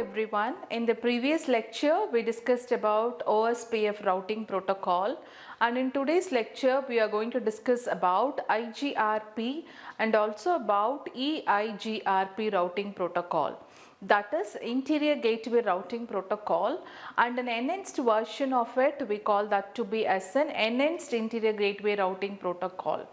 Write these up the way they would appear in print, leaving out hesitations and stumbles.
everyone. In the previous lecture, we discussed about OSPF routing protocol, and in today's lecture, we are going to discuss about IGRP and also about EIGRP routing protocol. That is Interior Gateway Routing Protocol, and an enhanced version of it we call that to be as an Enhanced Interior Gateway Routing Protocol.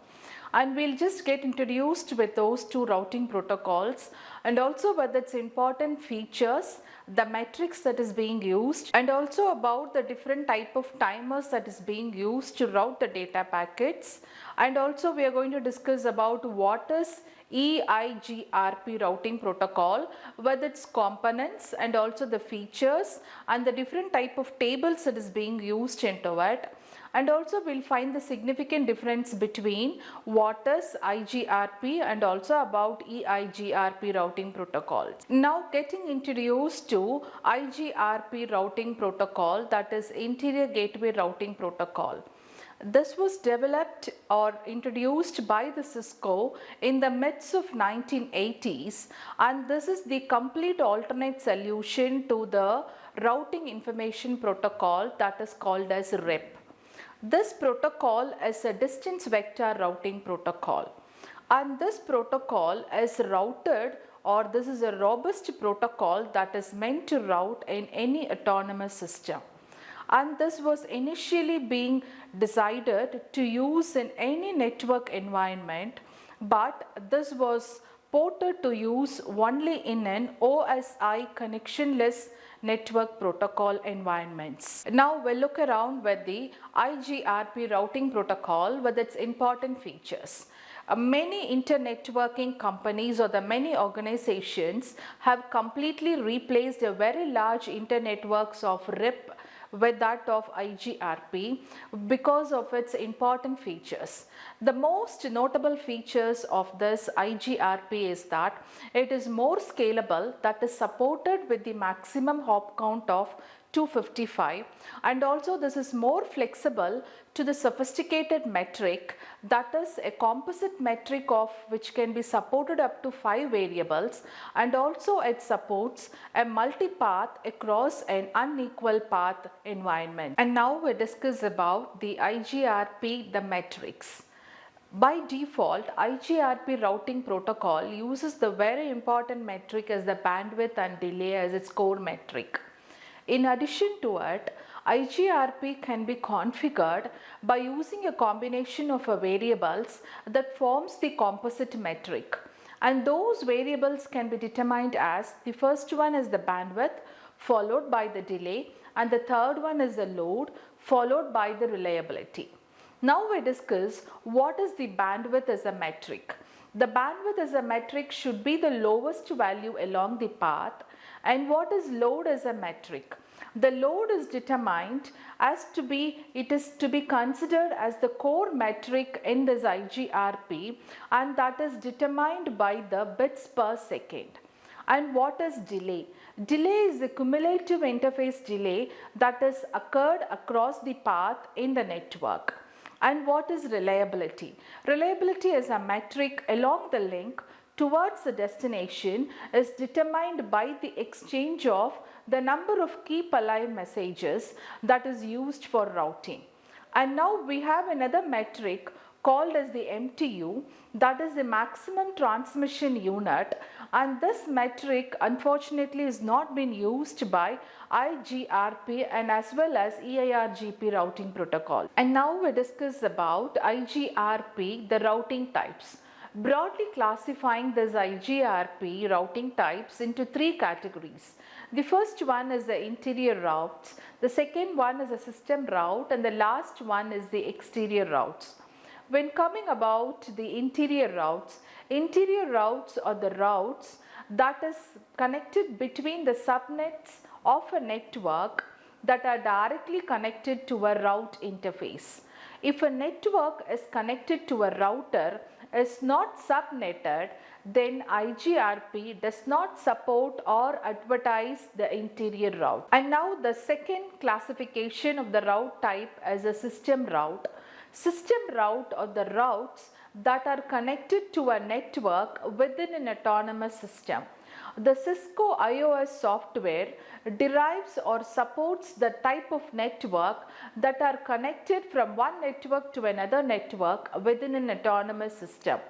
And we'll just get introduced with those two routing protocols and also with its important features, the metrics that is being used, and also about the different type of timers that is being used to route the data packets. And also we are going to discuss about what is EIGRP routing protocol with its components and also the features and the different type of tables that is being used into it. And also we'll find the significant difference between what is IGRP and also about EIGRP routing protocols. Now getting introduced to IGRP routing protocol, that is Interior Gateway Routing Protocol. This was developed or introduced by the Cisco in the midst of 1980s, and this is the complete alternate solution to the routing information protocol that is called as RIP. This protocol is a distance vector routing protocol, and this protocol is routed, or this is a robust protocol that is meant to route in any autonomous system. And this was initially being decided to use in any network environment, but this was ported to use only in an OSI connectionless network protocol environments. Now we'll look around with the IGRP routing protocol with its important features. Many internetworking companies or the many organizations have completely replaced a very large internetworks of RIP with that of IGRP because of its important features. The most notable features of this IGRP is that it is more scalable, that is supported with the maximum hop count of 255, and also this is more flexible to the sophisticated metric, that is a composite metric of which can be supported up to 5 variables, and also it supports a multipath across an unequal path environment. And now we discuss about the IGRP, the metrics. By default, IGRP routing protocol uses the very important metric as the bandwidth and delay as its core metric. In addition to it, IGRP can be configured by using a combination of variables that forms the composite metric, and those variables can be determined as the first one is the bandwidth followed by the delay, and the third one is the load followed by the reliability. Now we discuss what is the bandwidth as a metric. The bandwidth as a metric should be the lowest value along the path. And what is load as a metric? The load is determined as to be, it is to be considered as the core metric in this IGRP, and that is determined by the bits per second. And what is delay? Delay is the cumulative interface delay that is occurred across the path in the network. And what is reliability? Reliability is a metric along the link towards the destination is determined by the exchange of the number of keep alive messages that is used for routing. And now we have another metric called as the MTU, that is the maximum transmission unit, and this metric unfortunately is not been used by IGRP and as well as EIGRP routing protocol. And now we discuss about IGRP, the routing types. Broadly classifying this IGRP routing types into 3 categories. The first one is the interior routes, the second one is a system route, and the last one is the exterior routes. When coming about the interior routes are the routes that is connected between the subnets of a network that are directly connected to a route interface. If a network is connected to a router is not subnetted, then IGRP does not support or advertise the interior route. And now the second classification of the route type as a system route. System route are the routes that are connected to a network within an autonomous system. The Cisco iOS software derives or supports the type of network that are connected from one network to another network within an autonomous system.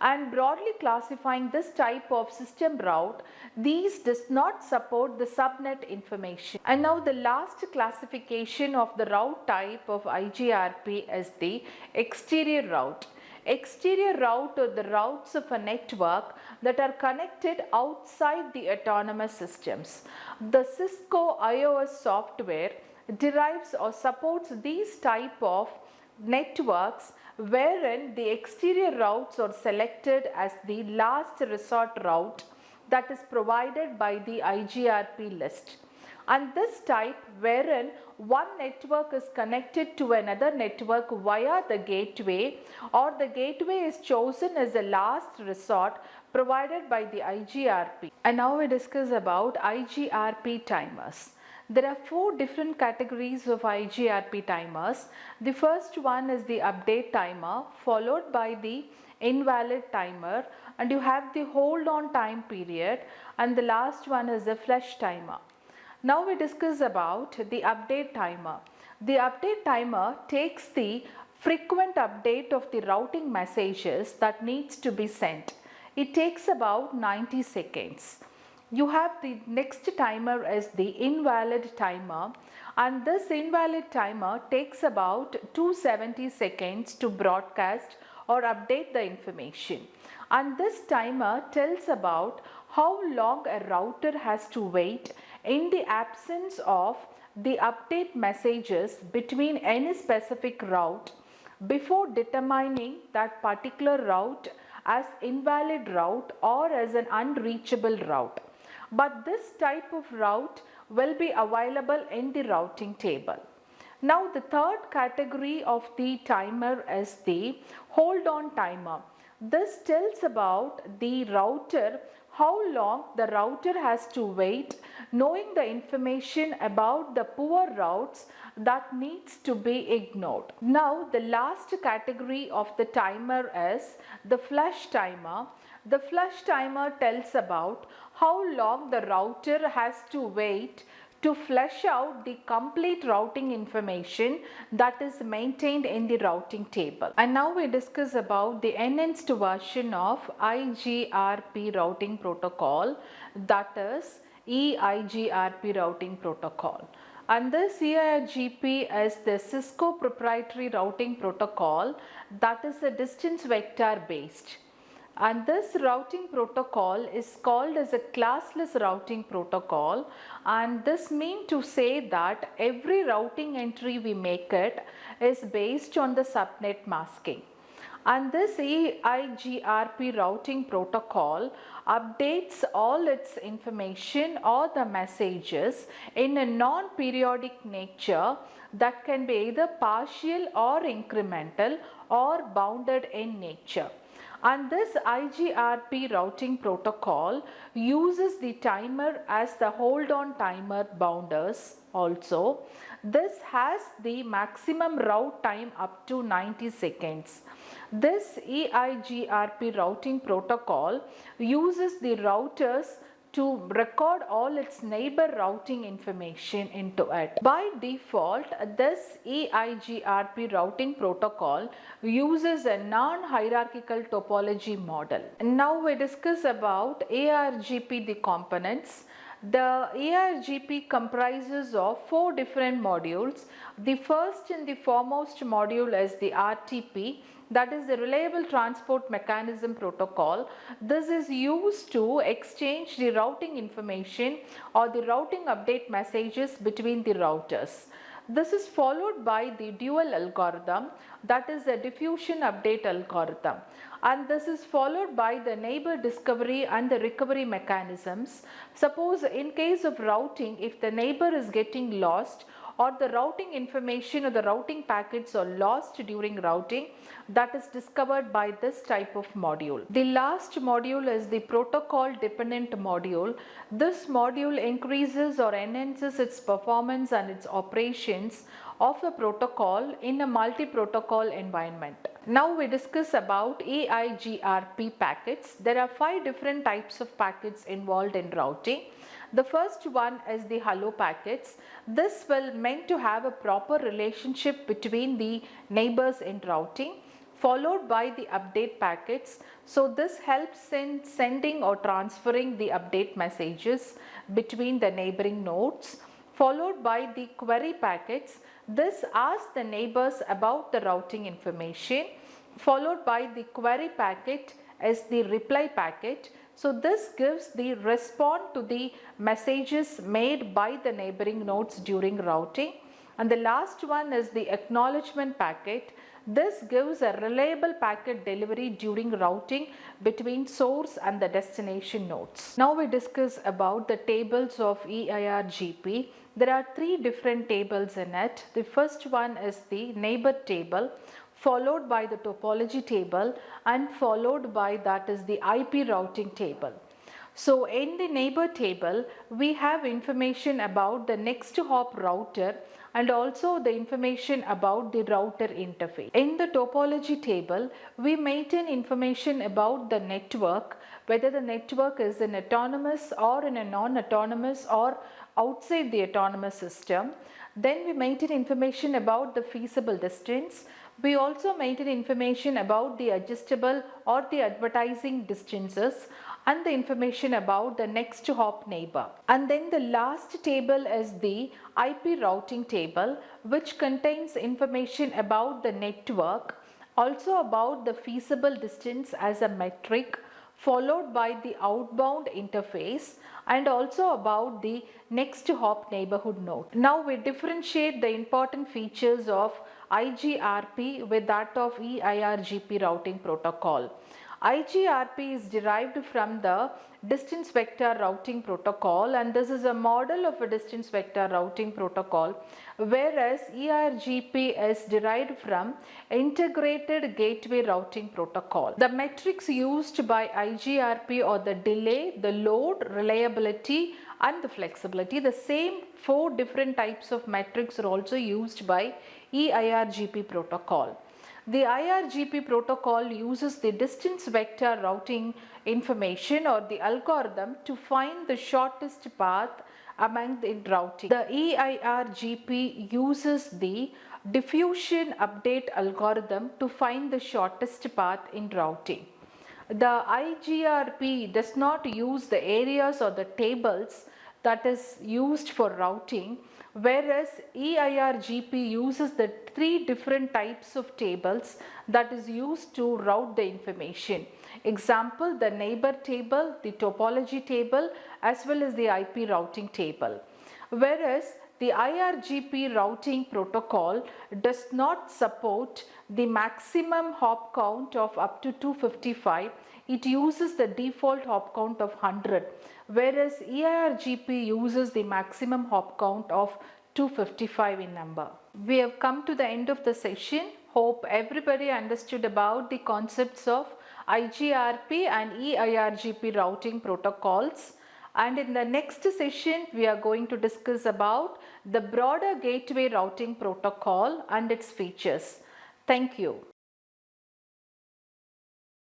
And broadly classifying this type of system route, these does not support the subnet information. And now the last classification of the route type of IGRP is the exterior route. Exterior route are the routes of a network that are connected outside the autonomous systems. The Cisco iOS software derives or supports these type of networks wherein the exterior routes are selected as the last resort route that is provided by the IGRP list. And this type wherein one network is connected to another network via the gateway, or the gateway is chosen as a last resort provided by the IGRP. And now we discuss about IGRP timers. There are 4 different categories of IGRP timers. The first one is the update timer, followed by the invalid timer, and you have the hold on time period, and the last one is the flush timer. Now we discuss about the update timer. The update timer takes the frequent update of the routing messages that needs to be sent. It takes about 90 seconds. You have the next timer as the invalid timer, and this invalid timer takes about 270 seconds to broadcast or update the information. And this timer tells about how long a router has to wait in the absence of the update messages between any specific route before determining that particular route as invalid route or as an unreachable route. But this type of route will be available in the routing table. Now the third category of the timer is the hold on timer. This tells about the router, how long the router has to wait, knowing the information about the poor routes that needs to be ignored. Now the last category of the timer is the flush timer. The flush timer tells about how long the router has to wait to flush out the complete routing information that is maintained in the routing table. And now we discuss about the enhanced version of IGRP routing protocol, that is EIGRP routing protocol. And this EIGP is the Cisco proprietary routing protocol that is a distance vector based. And this routing protocol is called as a classless routing protocol, and this means to say that every routing entry we make it is based on the subnet masking. And this EIGRP routing protocol updates all its information or the messages in a non-periodic nature that can be either partial or incremental or bounded in nature. And this IGRP routing protocol uses the timer as the hold on timer bounders also. This has the maximum route time up to 90 seconds. This EIGRP routing protocol uses the routers to record all its neighbor routing information into it. By default, this EIGRP routing protocol uses a non-hierarchical topology model. Now we discuss about EIGP the components. The EIGP comprises of 4 different modules. The first and the foremost module is the RTP, that is the Reliable Transport Mechanism Protocol. This is used to exchange the routing information or the routing update messages between the routers. This is followed by the dual algorithm, that is the diffusion update algorithm, and this is followed by the neighbor discovery and the recovery mechanisms. Suppose in case of routing, if the neighbor is getting lost or the routing information or the routing packets are lost during routing, that is discovered by this type of module. The last module is the protocol dependent module. This module increases or enhances its performance and its operations of a protocol in a multi-protocol environment. Now we discuss about EIGRP packets. There are 5 different types of packets involved in routing. The first one is the hello packets. This will meant to have a proper relationship between the neighbors in routing, followed by the update packets. So this helps in sending or transferring the update messages between the neighboring nodes, followed by the query packets. This asks the neighbors about the routing information, followed by the query packet as the reply packet. So this gives the response to the messages made by the neighboring nodes during routing. And the last one is the acknowledgement packet. This gives a reliable packet delivery during routing between source and the destination nodes. Now we discuss about the tables of EIGRP. There are 3 different tables in it. The first one is the neighbor table, followed by the topology table, and followed by that is the IP routing table. So in the neighbor table, we have information about the next hop router and also the information about the router interface. In the topology table, we maintain information about the network, whether the network is in autonomous or in a non-autonomous or outside the autonomous system. Then we maintain information about the feasible distance. We also maintain information about the adjustable or the advertising distances and the information about the next hop neighbor. And then the last table is the IP routing table, which contains information about the network, also about the feasible distance as a metric, followed by the outbound interface, and also about the next hop neighborhood node. Now we differentiate the important features of IGRP with that of EIGRP routing protocol. IGRP is derived from the distance vector routing protocol, and this is a model of a distance vector routing protocol, whereas EIGRP is derived from integrated gateway routing protocol. The metrics used by IGRP are the delay, the load, reliability and the flexibility. The same 4 different types of metrics are also used by EIGRP protocol. The IGRP protocol uses the distance vector routing information or the algorithm to find the shortest path among the routing. The EIGRP uses the diffusion update algorithm to find the shortest path in routing. The IGRP does not use the areas or the tables that is used for routing, whereas EIGRP uses the 3 different types of tables that is used to route the information. Example, the neighbor table, the topology table, as well as the IP routing table. Whereas the IGRP routing protocol does not support the maximum hop count of up to 255. It uses the default hop count of 100, whereas EIGRP uses the maximum hop count of 255 in number. We have come to the end of the session. Hope everybody understood about the concepts of IGRP and EIGRP routing protocols. And in the next session, we are going to discuss about the broader gateway routing protocol and its features. Thank you.